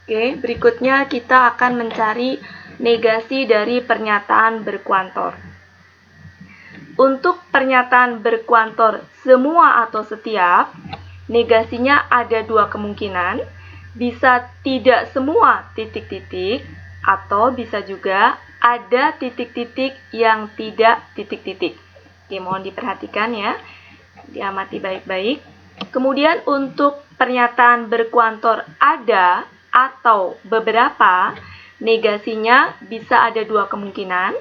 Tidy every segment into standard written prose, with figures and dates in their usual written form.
Oke, berikutnya kita akan mencari negasi dari pernyataan berkuantor. Untuk pernyataan berkuantor semua atau setiap, negasinya ada dua kemungkinan, bisa tidak semua titik-titik, atau bisa juga ada titik-titik yang tidak titik-titik. Oke, mohon diperhatikan ya, diamati baik-baik. Kemudian untuk pernyataan berkuantor ada atau beberapa, negasinya bisa ada dua kemungkinan,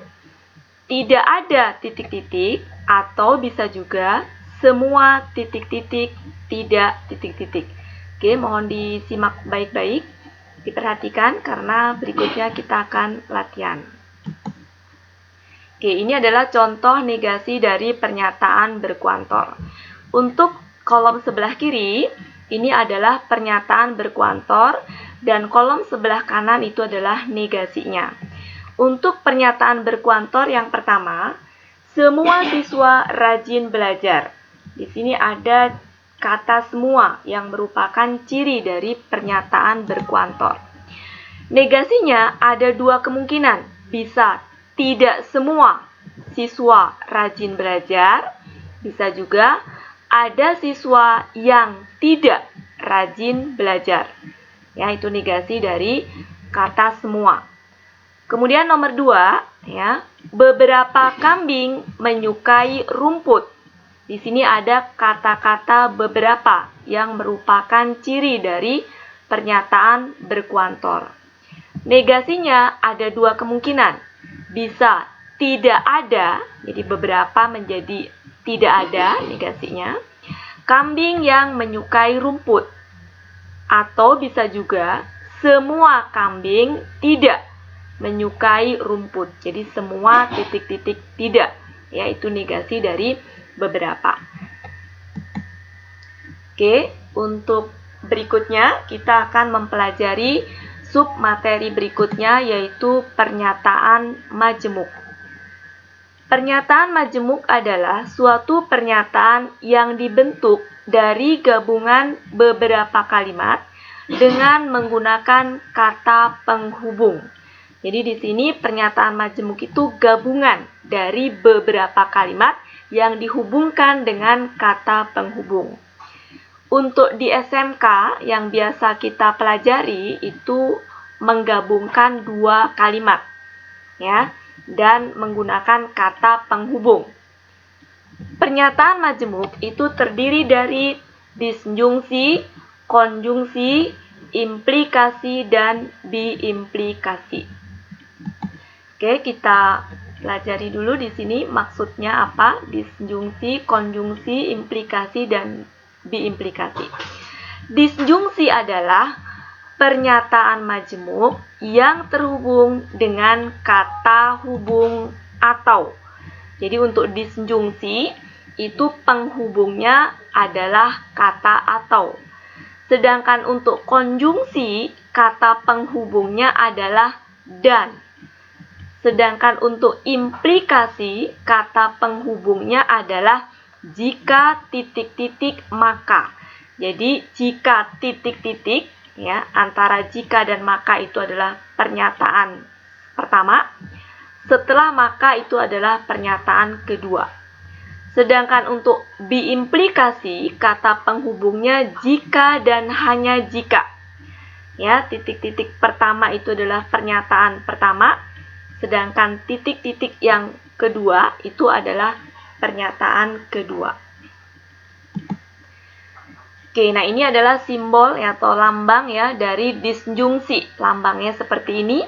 tidak ada titik-titik, atau bisa juga semua titik-titik, tidak titik-titik. Oke, mohon disimak baik-baik, diperhatikan karena berikutnya kita akan latihan. Oke, ini adalah contoh negasi dari pernyataan berkuantor. Untuk kolom sebelah kiri, ini adalah pernyataan berkuantor, dan kolom sebelah kanan itu adalah negasinya. Untuk pernyataan berkuantor yang pertama, semua siswa rajin belajar. Di sini ada kata semua yang merupakan ciri dari pernyataan berkuantor. Negasinya ada dua kemungkinan, bisa tidak semua siswa rajin belajar, bisa juga ada siswa yang tidak rajin belajar. Ya, itu negasi dari kata semua. Kemudian nomor 2, ya, beberapa kambing menyukai rumput. Di sini ada kata-kata beberapa yang merupakan ciri dari pernyataan berkuantor. Negasinya ada dua kemungkinan, bisa tidak ada, jadi beberapa menjadi tidak ada negasinya, kambing yang menyukai rumput, atau bisa juga semua kambing tidak menyukai rumput, jadi semua titik-titik tidak, yaitu negasi dari beberapa. Oke, untuk berikutnya kita akan mempelajari submateri berikutnya, yaitu pernyataan majemuk. Pernyataan majemuk adalah suatu pernyataan yang dibentuk dari gabungan beberapa kalimat dengan menggunakan kata penghubung. Jadi di sini pernyataan majemuk itu gabungan dari beberapa kalimat yang dihubungkan dengan kata penghubung. Untuk di SMK yang biasa kita pelajari itu menggabungkan dua kalimat, ya, dan menggunakan kata penghubung. Pernyataan majemuk itu terdiri dari disjungsi, konjungsi, implikasi, dan biimplikasi. Oke, kita pelajari dulu di sini maksudnya apa, disjungsi, konjungsi, implikasi, dan biimplikasi. Disjungsi adalah pernyataan majemuk yang terhubung dengan kata hubung atau. Jadi untuk disjungsi itu penghubungnya adalah kata atau. Sedangkan untuk konjungsi kata penghubungnya adalah dan. Sedangkan untuk implikasi kata penghubungnya adalah jika titik-titik maka. Jadi jika titik-titik, ya, antara jika dan maka itu adalah pernyataan pertama, setelah maka itu adalah pernyataan kedua. Sedangkan untuk biimplikasi kata penghubungnya jika dan hanya jika. Ya, titik-titik pertama itu adalah pernyataan pertama, sedangkan titik-titik yang kedua itu adalah pernyataan kedua. Oke, nah ini adalah simbol ya, atau lambang ya dari disjungsi. Lambangnya seperti ini.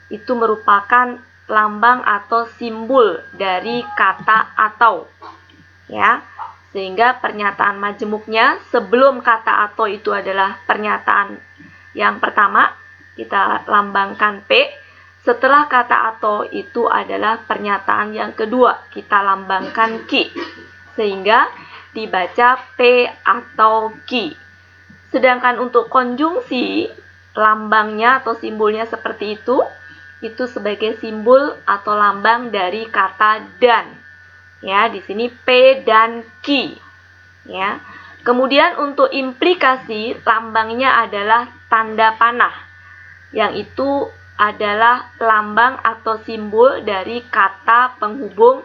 Itu merupakan lambang atau simbol dari kata atau. Ya. Sehingga pernyataan majemuknya sebelum kata atau itu adalah pernyataan yang pertama, kita lambangkan P. Setelah kata atau itu adalah pernyataan yang kedua, kita lambangkan Q. Sehingga dibaca P atau Q. Sedangkan untuk konjungsi, lambangnya atau simbolnya seperti itu sebagai simbol atau lambang dari kata dan. Ya, di sini P dan Q. Ya. Kemudian untuk implikasi, lambangnya adalah tanda panah. yang itu adalah lambang atau simbol dari kata penghubung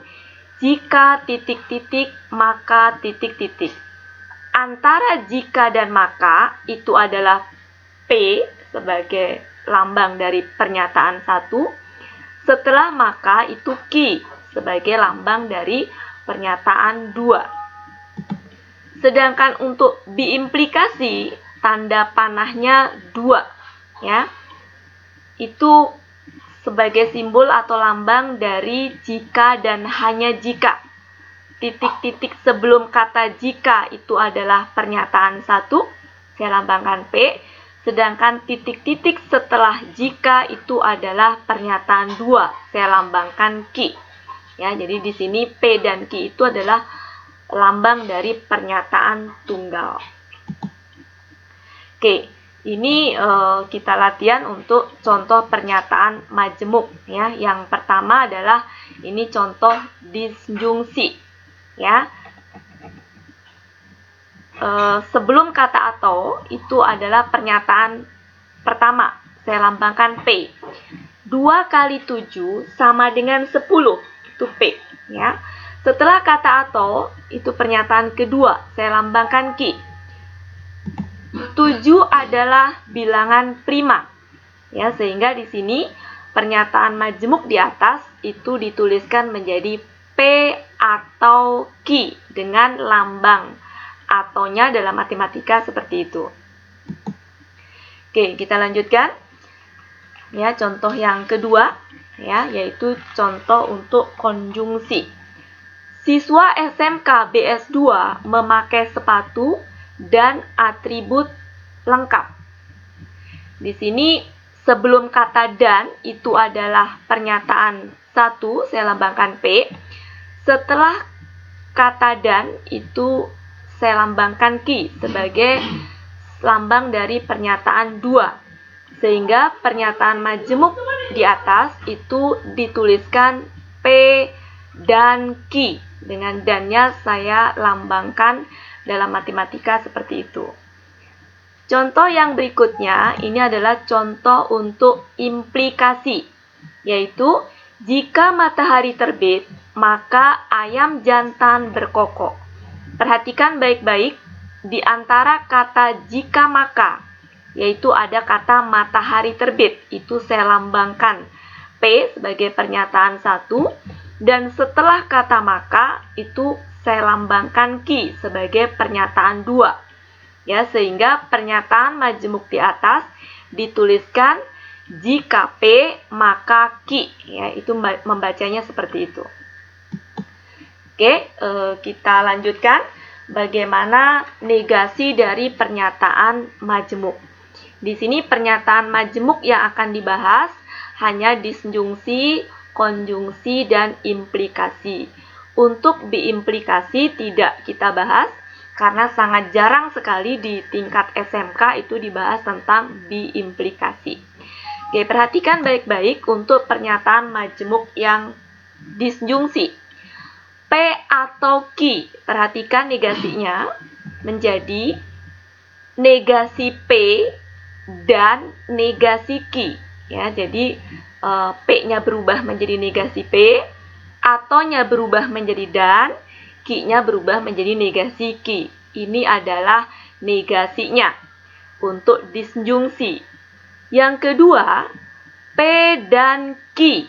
jika titik-titik maka titik-titik. Antara jika dan maka itu adalah P sebagai lambang dari pernyataan 1. Setelah maka itu Ki sebagai lambang dari pernyataan 2. Sedangkan untuk biimplikasi tanda panahnya 2 ya. Itu sebagai simbol atau lambang dari jika dan hanya jika. Titik-titik sebelum kata jika itu adalah pernyataan 1, saya lambangkan P. Sedangkan titik-titik setelah jika itu adalah pernyataan 2, saya lambangkan Ki. Ya, jadi di sini P dan Ki itu adalah lambang dari pernyataan tunggal. Oke, ini kita latihan untuk contoh pernyataan majemuk ya. Yang pertama adalah ini contoh disjungsi ya. Sebelum kata atau itu adalah pernyataan pertama, saya lambangkan P. 2 kali 7 sama dengan 10, itu P ya. Setelah kata atau itu pernyataan kedua, saya lambangkan Ki. 7 adalah bilangan prima ya, sehingga di sini pernyataan majemuk di atas itu dituliskan menjadi P atau Ki dengan lambang atonya dalam matematika seperti itu. Oke, kita lanjutkan. Ya, contoh yang kedua ya, yaitu contoh untuk konjungsi. Siswa SMK BS2 memakai sepatu dan atribut lengkap. Di sini sebelum kata dan itu adalah pernyataan 1, saya lambangkan P. Setelah kata dan itu saya lambangkan Ki sebagai lambang dari pernyataan 2. Sehingga pernyataan majemuk di atas itu dituliskan P dan Ki. Dengan dannya saya lambangkan dalam matematika seperti itu. Contoh yang berikutnya ini adalah contoh untuk implikasi, yaitu jika matahari terbit maka ayam jantan berkokok. Perhatikan baik-baik di antara kata jika maka, yaitu ada kata matahari terbit, itu saya lambangkan P sebagai pernyataan 1, dan setelah kata maka itu saya lambangkan Ki sebagai pernyataan 2. Ya, sehingga pernyataan majemuk di atas dituliskan jika P maka Ki, ya, itu membacanya seperti itu. Oke, kita lanjutkan bagaimana negasi dari pernyataan majemuk. Di sini pernyataan majemuk yang akan dibahas hanya disjungsi, konjungsi, dan implikasi. Untuk biimplikasi tidak kita bahas karena sangat jarang sekali di tingkat SMK itu dibahas tentang biimplikasi. Oke, perhatikan baik-baik untuk pernyataan majemuk yang disjungsi. P atau Ki, perhatikan negasinya menjadi negasi P dan negasi Ki. Ya, jadi P-nya berubah menjadi negasi P, atau-nya berubah menjadi dan, Ki-nya berubah menjadi negasi Ki. Ini adalah negasinya untuk disjungsi. Yang kedua, P dan Ki.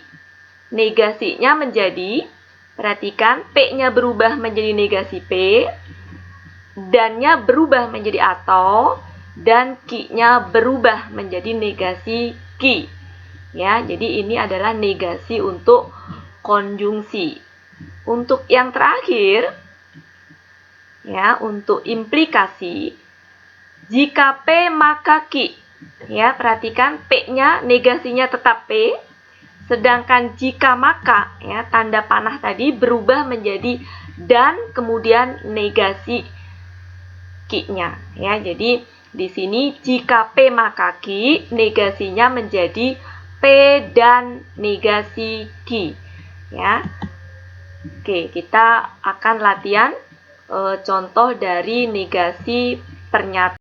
Negasinya menjadi, perhatikan, P-nya berubah menjadi negasi P, dan-nya berubah menjadi atau, dan Ki-nya berubah menjadi negasi Ki. Ya, jadi ini adalah negasi untuk konjungsi. Untuk yang terakhir, ya, untuk implikasi, jika P maka Ki. Ya, perhatikan P-nya negasinya tetap P. Sedangkan jika maka, ya, tanda panah tadi berubah menjadi dan kemudian negasi Ki-nya. Ya, jadi di sini jika P maka Ki, negasinya menjadi P dan negasi Ki. Ya. Oke, kita akan latihan contoh dari negasi pernyataan.